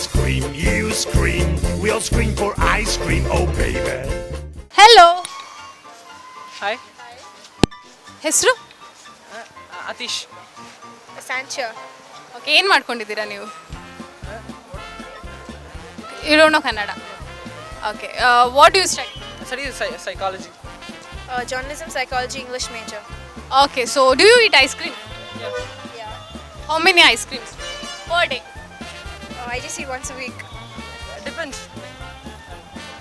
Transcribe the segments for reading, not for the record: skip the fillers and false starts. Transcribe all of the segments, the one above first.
scream, you scream, we all scream for ice cream, oh baby. Hello. Hi ಹೆಸರು? Atish. Sancha. Okay, ಏನು ಮಾಡ್ಕೊಂಡಿದ್ದೀರಾ ನೀವು? You don't know Kannada. Okay, what do you study? Study psychology. Journalism, psychology, English major. Okay, so do you eat ice cream? Yeah. How many ice creams per day? I just eat once a week. Depends.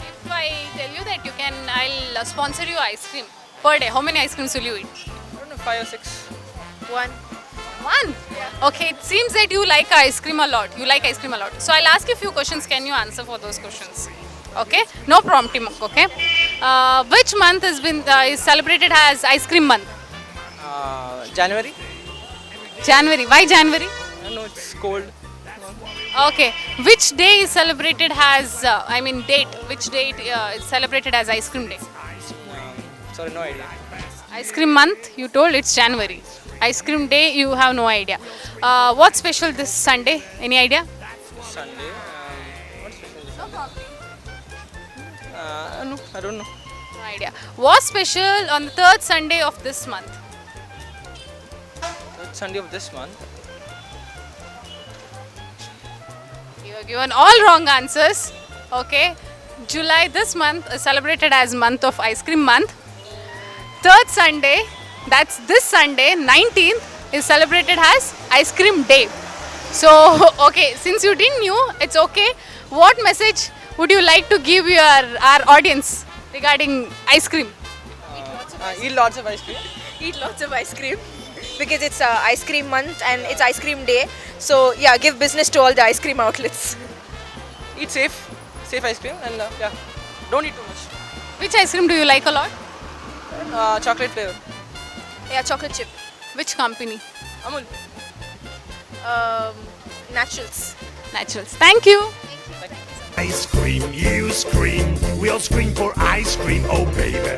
If I tell you that you can, I'll sponsor you ice cream per day, how many ice creams will you eat? I don't know, 5 or 6. One. One? Yeah. Okay, it seems that you like ice cream a lot. You like ice cream a lot. So I'll ask you a few questions. Can you answer for those questions? Okay? No prompting, okay? Which month is celebrated as ice cream month? January. January. Why January? I know it's cold. Okay. Which day is celebrated as, date. Which date is celebrated as ice cream day? Sorry, no idea. Ice cream month, you told it's January. Ice cream day, you have no idea. What's special this Sunday? Any idea? Sunday. What's special? No, I don't know. No idea. What's special on the third Sunday of this month? Third Sunday of this month. You have given all wrong answers. Okay. July this month is celebrated as month of ice cream month. Third Sunday, that's this Sunday, 19th, is celebrated as ice cream day. So, okay, since you didn't knew, it's okay. What message would you like to give our audience regarding ice cream? Eat lots of ice cream. Eat lots of ice cream because it's ice cream month and it's ice cream day. So yeah, give business to all the ice cream outlets. Eat safe ice cream, and yeah, don't eat too much. Which ice cream do you like a lot? Chocolate flavor. Yeah, chocolate chip. Which company? Amul. Naturals. Naturals. Thank you. Ice cream, you scream, we all scream for ice cream, oh baby.